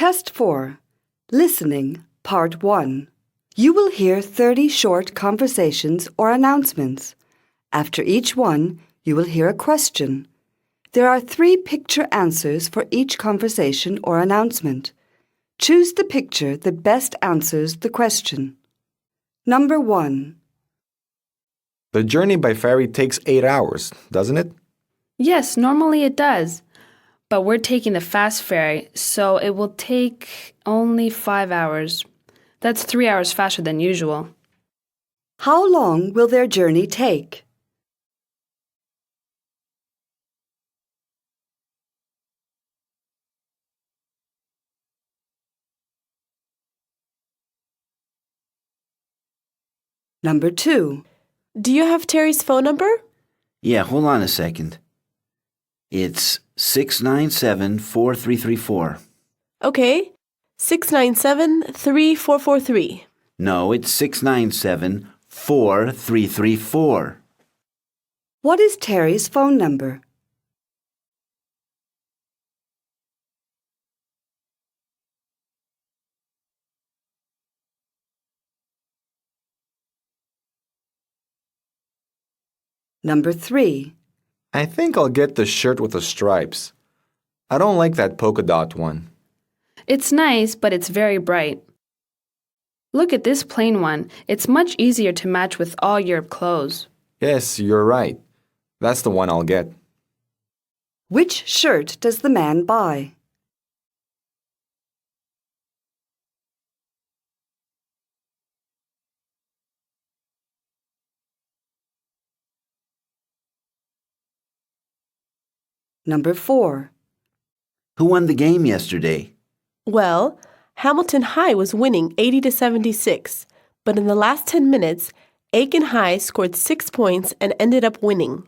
Test 4. Listening, Part 1. You will hear 30 short conversations or announcements. After each one, you will hear a question. There are 3 picture answers for each conversation or announcement. Choose the picture that best answers the question. Number 1. The journey by ferry takes 8 hours, doesn't it? Yes, normally it does. But we're taking the fast ferry, so it will take only 5 hours. That's 3 hours faster than usual. How long will their journey take? Number 2. Do you have Terry's phone number? Yeah, hold on a second. It's 697-4334. Okay. 697-3443. No, it's 697-4334. What is Terry's phone number? Number 3. I think I'll get the shirt with the stripes. I don't like that polka dot one. It's nice, but it's very bright. Look at this plain one. It's much easier to match with all your clothes. Yes, you're right. That's the one I'll get. Which shirt does the man buy? Number 4. Who won the game yesterday? Well, Hamilton High was winning 80-76, but in the last 10 minutes, Aiken High scored 6 points and ended up winning.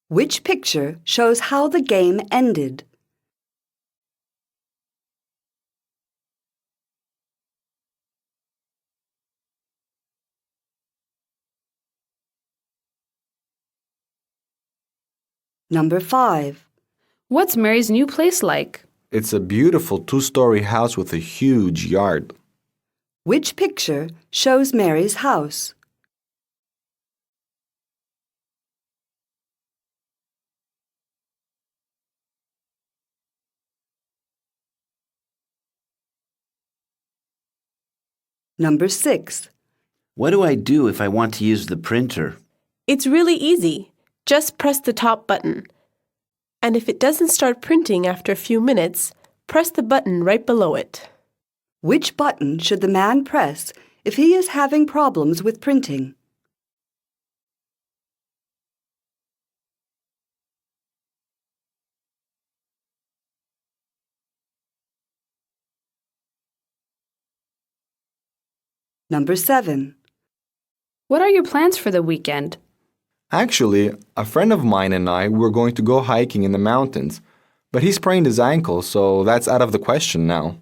Which picture shows how the game ended? Number 5. What's Mary's new place like? It's a beautiful 2-story house with a huge yard. Which picture shows Mary's house? Number 6. What do I do if I want to use the printer? It's really easy. Just press the top button. And if it doesn't start printing after a few minutes, press the button right below it. Which button should the man press if he is having problems with printing? Number 7. What are your plans for the weekend? Actually, a friend of mine and I were going to go hiking in the mountains, but he sprained his ankle, so that's out of the question now.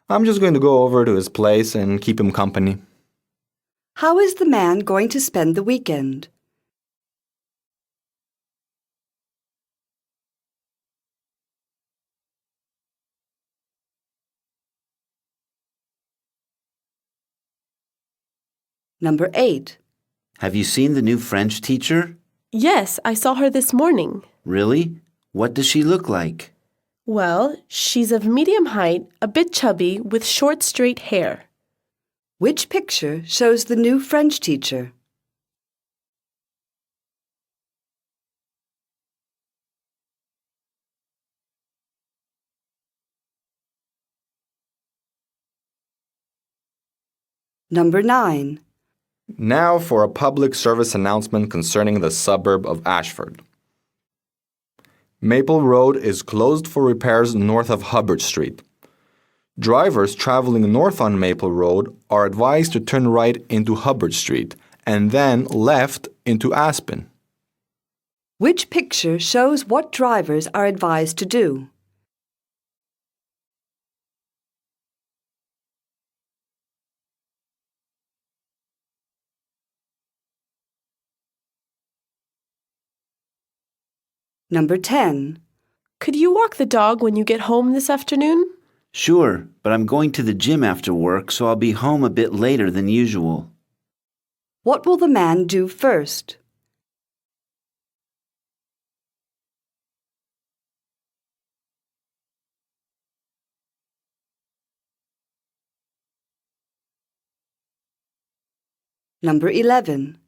I'm just going to go over to his place and keep him company. How is the man going to spend the weekend? Number 8. Have you seen the new French teacher? Yes, I saw her this morning. Really? What does she look like? Well, she's of medium height, a bit chubby, with short, straight hair. Which picture shows the new French teacher? Number 9. Now for a public service announcement concerning the suburb of Ashford. Maple Road is closed for repairs north of Hubbard Street. Drivers traveling north on Maple Road are advised to turn right into Hubbard Street and then left into Aspen. Which picture shows what drivers are advised to do? Number 10. Could you walk the dog when you get home this afternoon? Sure, but I'm going to the gym after work, so I'll be home a bit later than usual. What will the man do first? Number 11.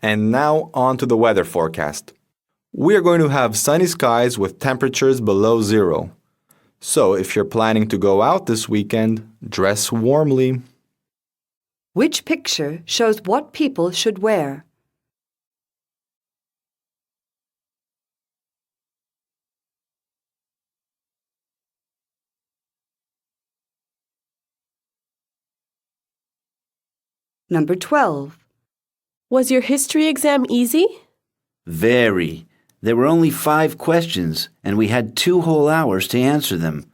And now on to the weather forecast. We are going to have sunny skies with temperatures below zero. So if you're planning to go out this weekend, dress warmly. Which picture shows what people should wear? Number 12. Was your history exam easy? Very. There were only 5 questions, and we had 2 whole hours to answer them.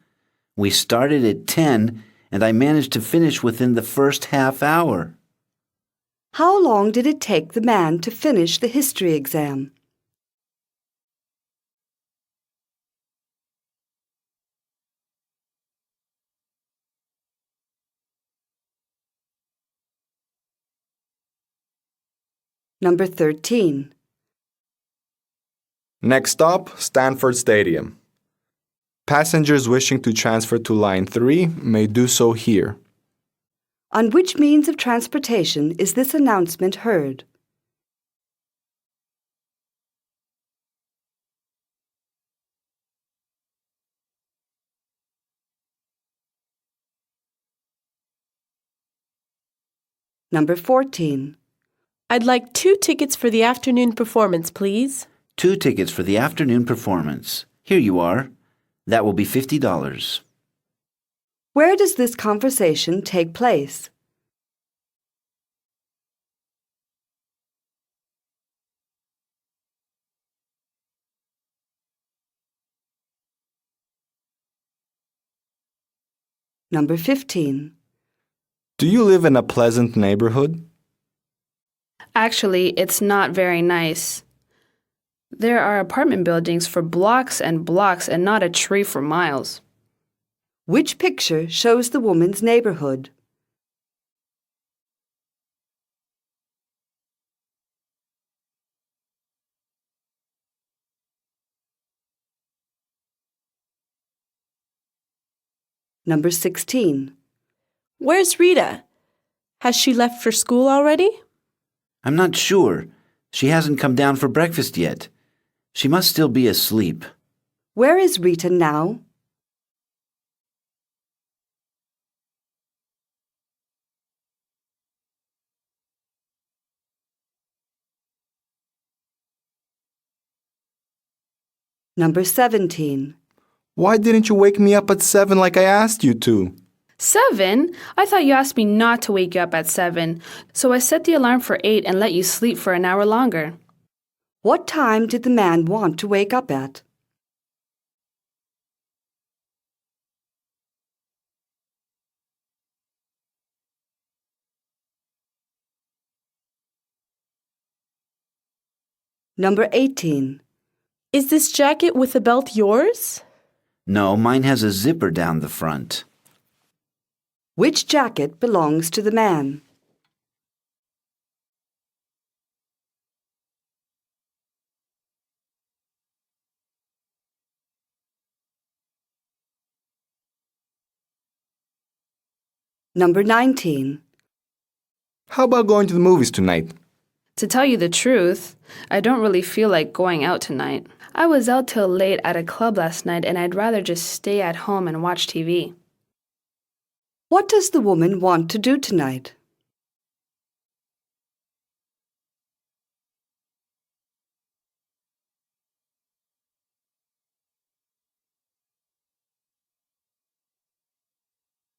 We started at 10, and I managed to finish within the first half hour. How long did it take the man to finish the history exam? Number 13. Next stop, Stanford Stadium. Passengers wishing to transfer to Line 3 may do so here. On which means of transportation is this announcement heard? Number 14. I'd like 2 tickets for the afternoon performance, please. 2 tickets for the afternoon performance. Here you are. That will be $50. Where does this conversation take place? Number 15. Do you live in a pleasant neighborhood? Actually, it's not very nice. There are apartment buildings for blocks and blocks and not a tree for miles. Which picture shows the woman's neighborhood? Number 16. Where's Rita? Has she left for school already? I'm not sure. She hasn't come down for breakfast yet. She must still be asleep. Where is Rita now? Number 17. Why didn't you wake me up at 7 like I asked you to? 7? I thought you asked me not to wake you up at 7, so I set the alarm for 8 and let you sleep for an hour longer. What time did the man want to wake up at? Number 18. Is this jacket with the belt yours? No, mine has a zipper down the front. Which jacket belongs to the man? Number 19. How about going to the movies tonight? To tell you the truth, I don't really feel like going out tonight. I was out till late at a club last night and I'd rather just stay at home and watch TV. What does the woman want to do tonight?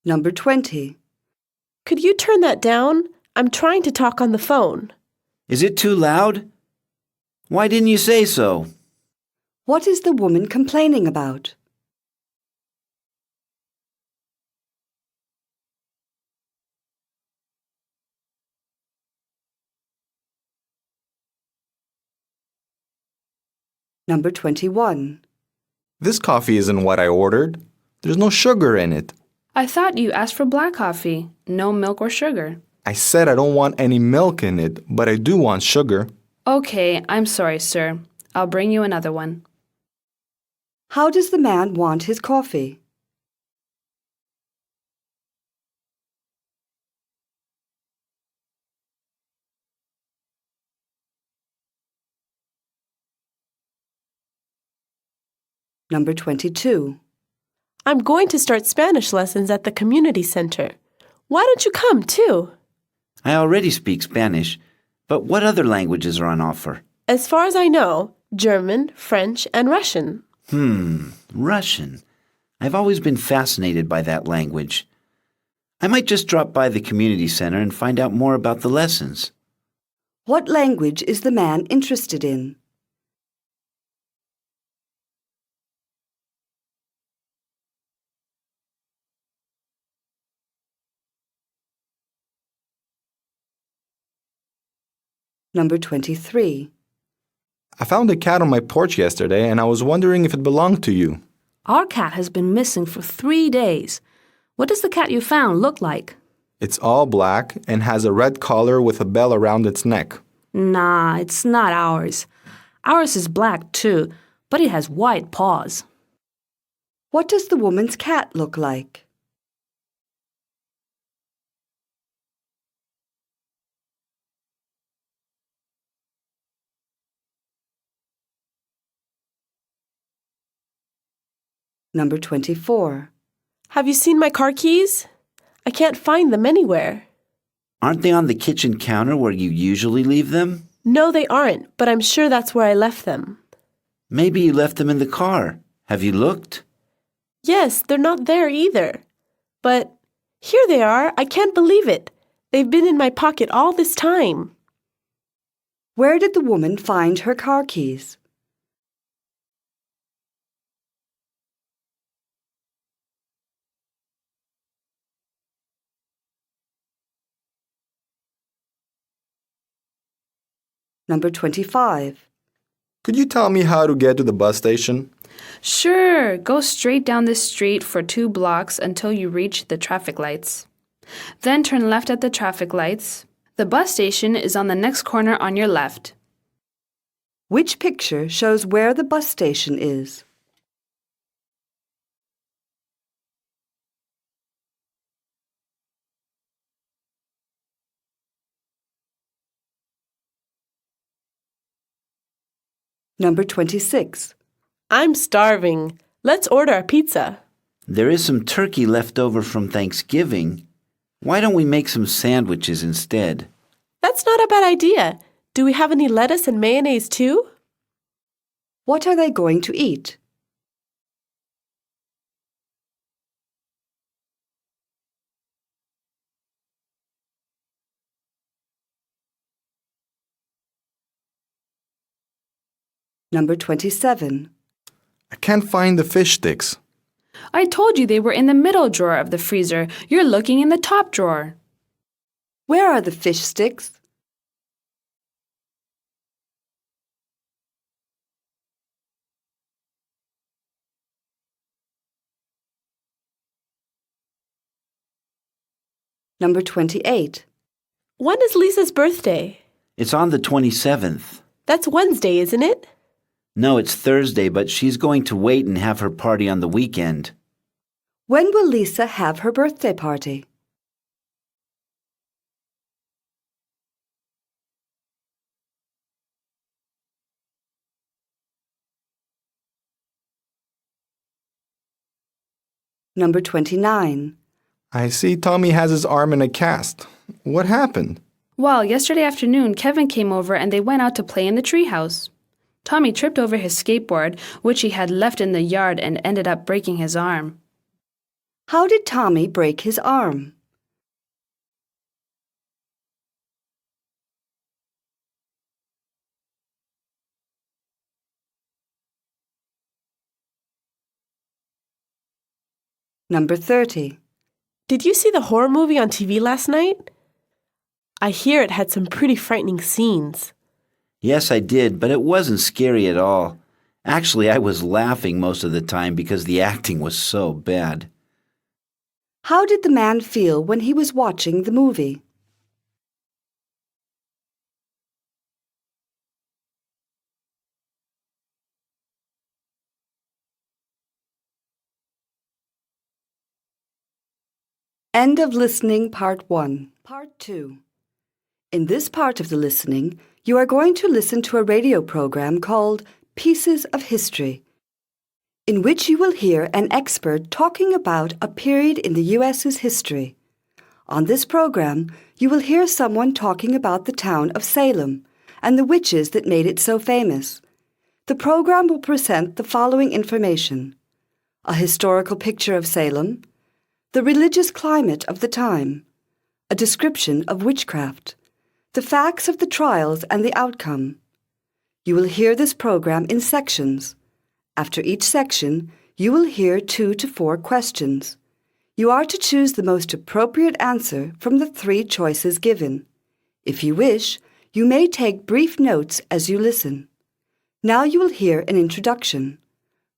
Number 20. Could you turn that down? I'm trying to talk on the phone. Is it too loud? Why didn't you say so? What is the woman complaining about? Number 21. This coffee isn't what I ordered. There's no sugar in it. I thought you asked for black coffee, no milk or sugar. I said I don't want any milk in it, but I do want sugar. Okay, I'm sorry, sir. I'll bring you another one. How does the man want his coffee? Number 22. I'm going to start Spanish lessons at the community center. Why don't you come, too? I already speak Spanish, but what other languages are on offer? As far as I know, German, French, and Russian. Russian. I've always been fascinated by that language. I might just drop by the community center and find out more about the lessons. What language is the man interested in? Number 23. I found a cat on my porch yesterday and I was wondering if it belonged to you. Our cat has been missing for 3 days. What does the cat you found look like? It's all black and has a red collar with a bell around its neck. Nah, it's not ours. Ours is black too, but it has white paws. What does the woman's cat look like? Number 24. Have you seen my car keys? I can't find them anywhere. Aren't they on the kitchen counter where you usually leave them? No, they aren't, but I'm sure that's where I left them. Maybe you left them in the car. Have you looked? Yes, they're not there either. But here they are. I can't believe it. They've been in my pocket all this time. Where did the woman find her car keys? Number 25. Could you tell me how to get to the bus station? Sure, go straight down this street for 2 blocks until you reach the traffic lights. Then turn left at the traffic lights. The bus station is on the next corner on your left. Which picture shows where the bus station is? Number 26. I'm starving. Let's order a pizza. There is some turkey left over from Thanksgiving. Why don't we make some sandwiches instead? That's not a bad idea. Do we have any lettuce and mayonnaise too? What are they going to eat? Number 27. I can't find the fish sticks. I told you they were in the middle drawer of the freezer. You're looking in the top drawer. Where are the fish sticks? Number 28. When is Lisa's birthday? It's on the 27th. That's Wednesday, isn't it? No, it's Thursday, but she's going to wait and have her party on the weekend. When will Lisa have her birthday party? Number 29. I see Tommy has his arm in a cast. What happened? Well, yesterday afternoon, Kevin came over and they went out to play in the treehouse. Tommy tripped over his skateboard, which he had left in the yard, and ended up breaking his arm. How did Tommy break his arm? Number 30. Did you see the horror movie on TV last night? I hear it had some pretty frightening scenes. Yes, I did, but it wasn't scary at all. Actually, I was laughing most of the time because the acting was so bad. How did the man feel when he was watching the movie? End of listening part 1. Part 2. In this part of the listening, you are going to listen to a radio program called Pieces of History, in which you will hear an expert talking about a period in the U.S.'s history. On this program, you will hear someone talking about the town of Salem and the witches that made it so famous. The program will present the following information: a historical picture of Salem, the religious climate of the time, a description of witchcraft, the facts of the trials and the outcome. You will hear this program in sections. After each section, you will hear 2 to 4 questions. You are to choose the most appropriate answer from the 3 choices given. If you wish, you may take brief notes as you listen. Now you will hear an introduction.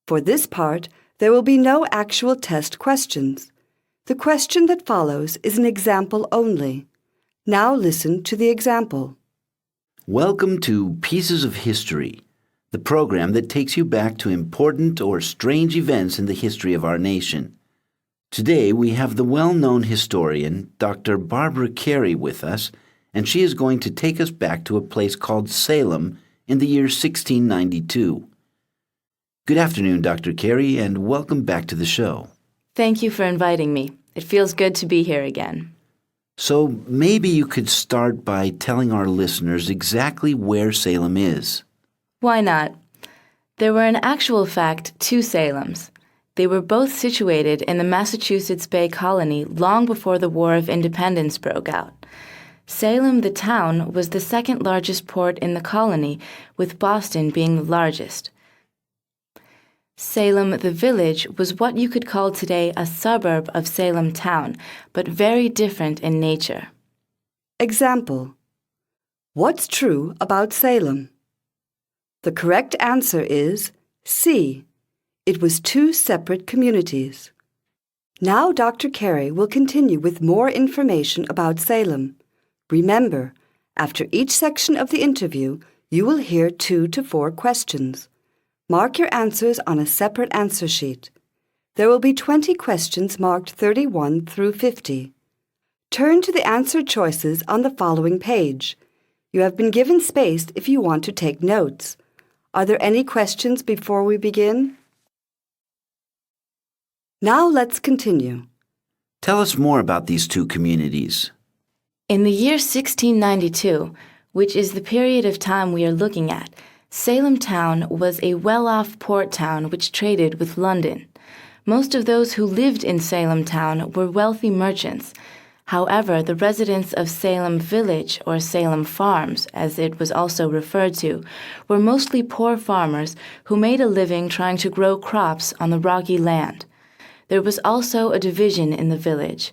For this part, there will be no actual test questions. The question that follows is an example only. Now listen to the example. Welcome to Pieces of History, the program that takes you back to important or strange events in the history of our nation. Today we have the well-known historian, Dr. Barbara Carey, with us, and she is going to take us back to a place called Salem in the year 1692. Good afternoon, Dr. Carey, and welcome back to the show. Thank you for inviting me. It feels good to be here again. So maybe you could start by telling our listeners exactly where Salem is. Why not? There were in actual fact 2 Salems. They were both situated in the Massachusetts Bay Colony long before the War of Independence broke out. Salem, the town, was the second largest port in the colony, with Boston being the largest. Salem, the village, was what you could call today a suburb of Salem town, but very different in nature. Example: what's true about Salem? The correct answer is C. It was 2 separate communities. Now Dr. Carey will continue with more information about Salem. Remember, after each section of the interview, you will hear 2 to 4 questions. Mark your answers on a separate answer sheet. There will be 20 questions marked 31 through 50. Turn to the answer choices on the following page. You have been given space if you want to take notes. Are there any questions before we begin? Now let's continue. Tell us more about these 2 communities. In the year 1692, which is the period of time we are looking at, Salem town was a well-off port town which traded with London. Most of those who lived in Salem town were wealthy merchants. However, the residents of Salem Village, or Salem Farms, as it was also referred to, were mostly poor farmers who made a living trying to grow crops on the rocky land. There was also a division in the village.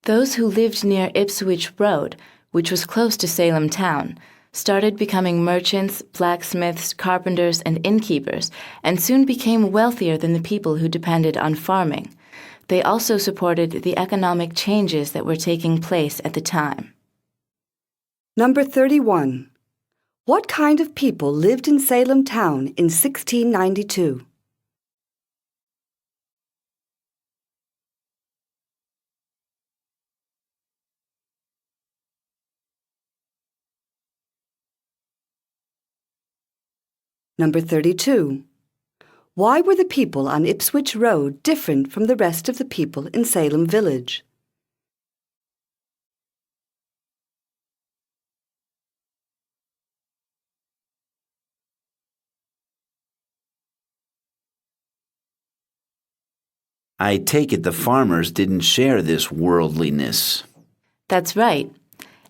Those who lived near Ipswich Road, which was close to Salem town, started becoming merchants, blacksmiths, carpenters, and innkeepers, and soon became wealthier than the people who depended on farming. They also supported the economic changes that were taking place at the time. Number 31. What kind of people lived in Salem town in 1692? Number 32. Why were the people on Ipswich Road different from the rest of the people in Salem Village? I take it the farmers didn't share this worldliness. That's right.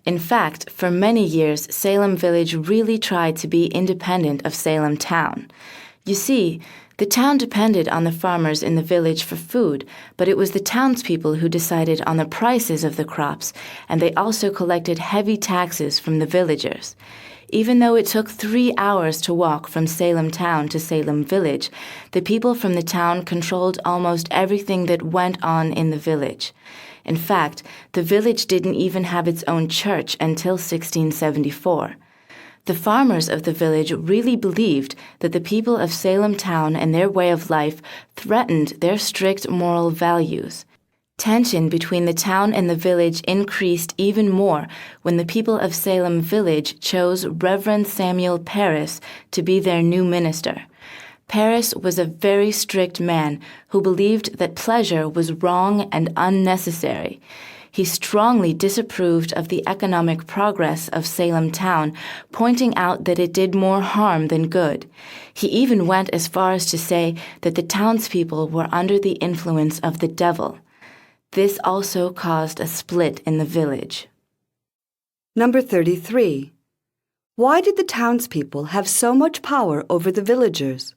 In fact, for many years, Salem Village really tried to be independent of Salem town. You see, the town depended on the farmers in the village for food, but it was the townspeople who decided on the prices of the crops, and they also collected heavy taxes from the villagers. Even though it took 3 hours to walk from Salem town to Salem village, the people from the town controlled almost everything that went on in the village. In fact, the village didn't even have its own church until 1674. The farmers of the village really believed that the people of Salem town and their way of life threatened their strict moral values. Tension between the town and the village increased even more when the people of Salem village chose Reverend Samuel Parris to be their new minister. Parris was a very strict man who believed that pleasure was wrong and unnecessary. He strongly disapproved of the economic progress of Salem town, pointing out that it did more harm than good. He even went as far as to say that the townspeople were under the influence of the devil. This also caused a split in the village. Number 33. Why did the townspeople have so much power over the villagers?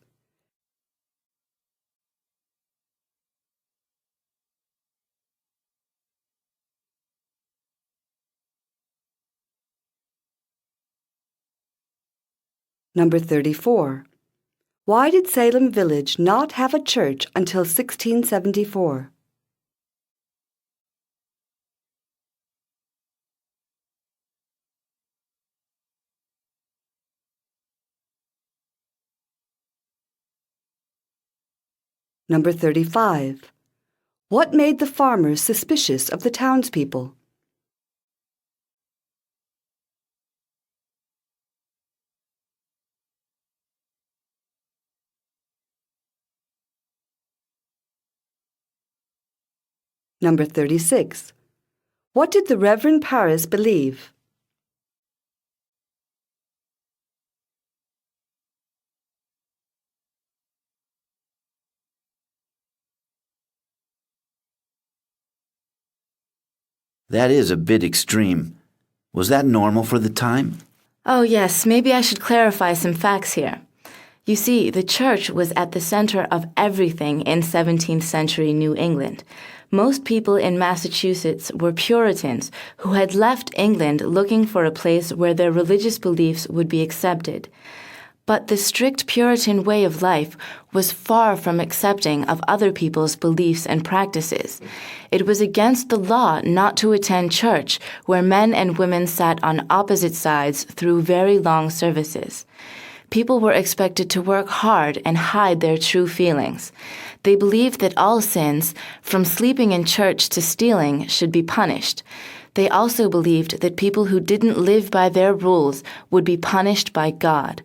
Number 34. Why did Salem village not have a church until 1674? Number 35. What made the farmers suspicious of the townspeople? Number 36. What did the Reverend Parris believe? That is a bit extreme. Was that normal for the time? Oh yes, maybe I should clarify some facts here. You see, the church was at the center of everything in 17th century New England. Most people in Massachusetts were Puritans who had left England looking for a place where their religious beliefs would be accepted. But the strict Puritan way of life was far from accepting of other people's beliefs and practices. It was against the law not to attend church, where men and women sat on opposite sides through very long services. People were expected to work hard and hide their true feelings. They believed that all sins, from sleeping in church to stealing, should be punished. They also believed that people who didn't live by their rules would be punished by God.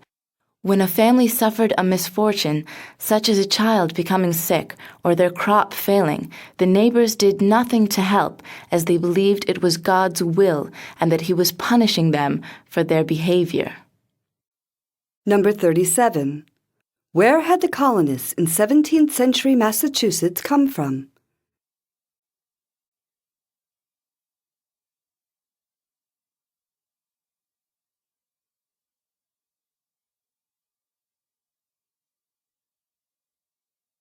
When a family suffered a misfortune, such as a child becoming sick or their crop failing, the neighbors did nothing to help, as they believed it was God's will and that He was punishing them for their behavior. Number 37. Where had the colonists in 17th century Massachusetts come from?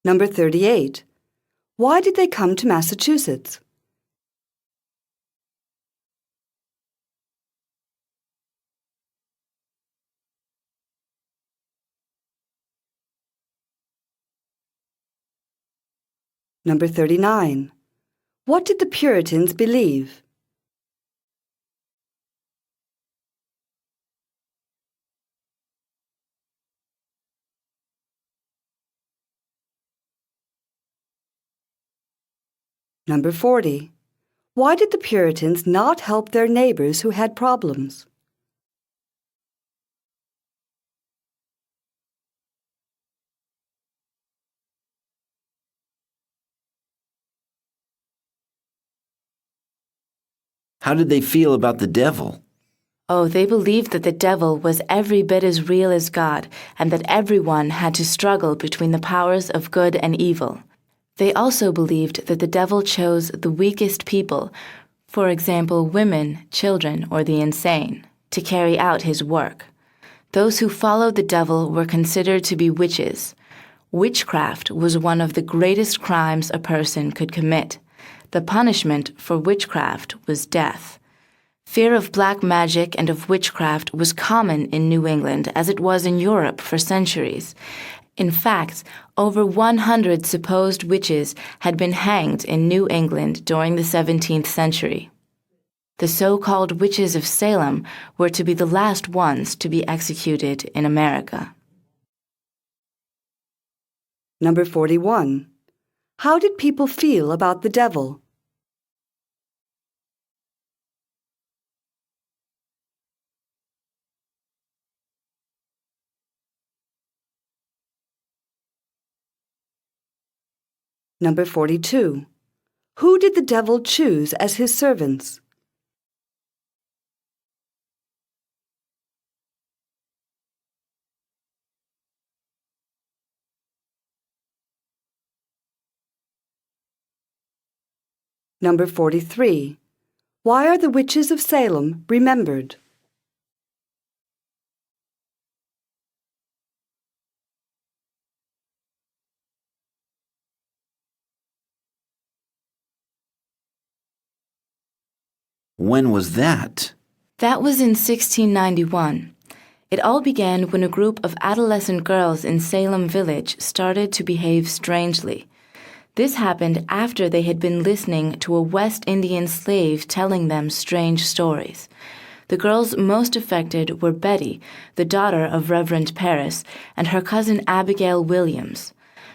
Number 38. Why did they come to Massachusetts? Number 39. What did the Puritans believe? Number 40. Why did the Puritans not help their neighbors who had problems? How did they feel about the devil? Oh, they believed that the devil was every bit as real as God, and that everyone had to struggle between the powers of good and evil. They also believed that the devil chose the weakest people, for example, women, children, or the insane, to carry out his work. Those who followed the devil were considered to be witches. Witchcraft was one of the greatest crimes a person could commit. The punishment for witchcraft was death. Fear of black magic and of witchcraft was common in New England as it was in Europe for centuries. In fact, over 100 supposed witches had been hanged in New England during the 17th century. The so-called witches of Salem were to be the last ones to be executed in America. Number 41. How did people feel about the devil? Number 42. Who did the devil choose as his servants? Number 43. Why are the witches of Salem remembered? When was that? That was in 1691. It all began when a group of adolescent girls in Salem Village started to behave strangely. This happened after they had been listening to a West Indian slave telling them strange stories. The girls most affected were Betty, the daughter of Reverend Paris, and her cousin Abigail Williams.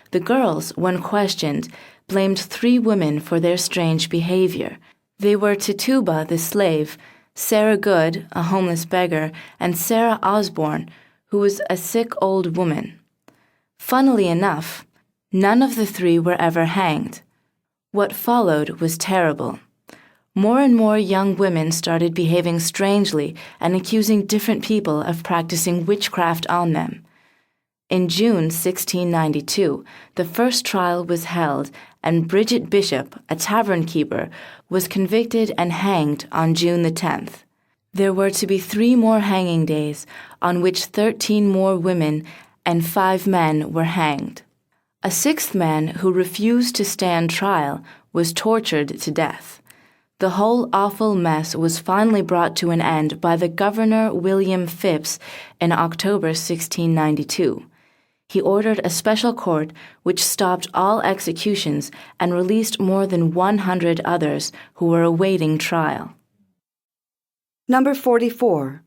The girls, when questioned, blamed 3 women for their strange behavior. They were Tituba, the slave, Sarah Good, a homeless beggar, and Sarah Osborne, who was a sick old woman. Funnily enough, none of the 3 were ever hanged. What followed was terrible. More and more young women started behaving strangely and accusing different people of practicing witchcraft on them. In June 1692, the first trial was held, and Bridget Bishop, a tavern keeper, was convicted and hanged on June the 10th. There were to be 3 more hanging days, on which 13 more women and 5 men were hanged. A 6th man who refused to stand trial was tortured to death. The whole awful mess was finally brought to an end by the Governor William Phipps in October 1692. He ordered a special court which stopped all executions and released more than 100 others who were awaiting trial. Number 44.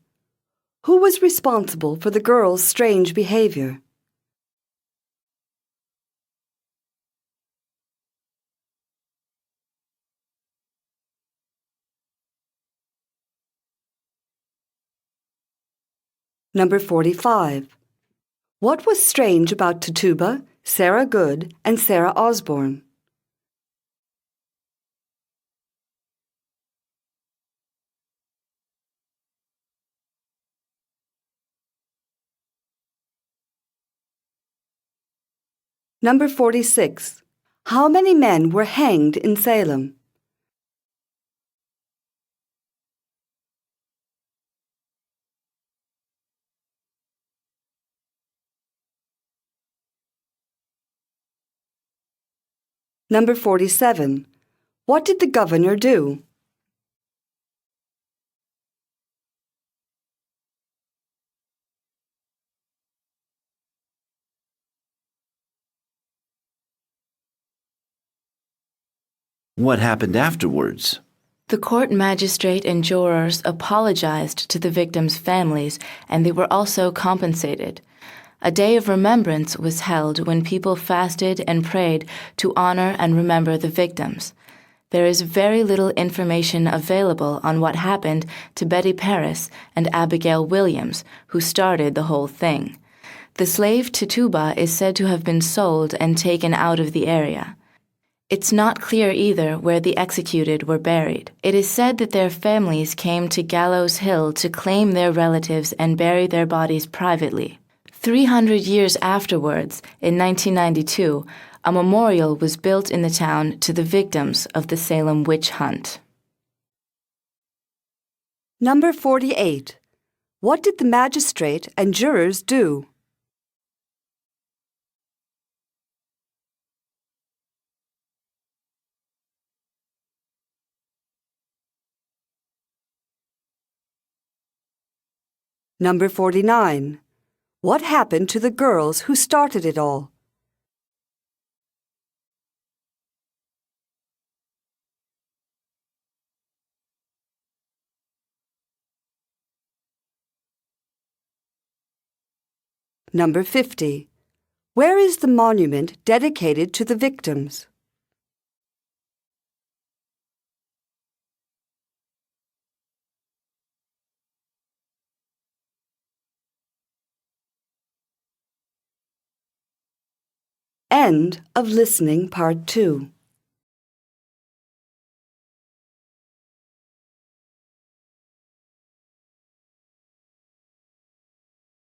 Who was responsible for the girls' strange behavior? Number 45. What was strange about Tituba, Sarah Good, and Sarah Osborne? Number 46. How many men were hanged in Salem? Number 47. What did the governor do? What happened afterwards? The court magistrate and jurors apologized to the victims' families, and they were also compensated. A day of remembrance was held when people fasted and prayed to honor and remember the victims. There is very little information available on what happened to Betty Paris and Abigail Williams, who started the whole thing. The slave Tituba is said to have been sold and taken out of the area. It's not clear either where the executed were buried. It is said that their families came to Gallows Hill to claim their relatives and bury their bodies privately. 300 years afterwards, in 1992, a memorial was built in the town to the victims of the Salem witch hunt. Number 48. What did the magistrate and jurors do? Number 49. What happened to the girls who started it all? Number 50. Where is the monument dedicated to the victims? End of listening part 2.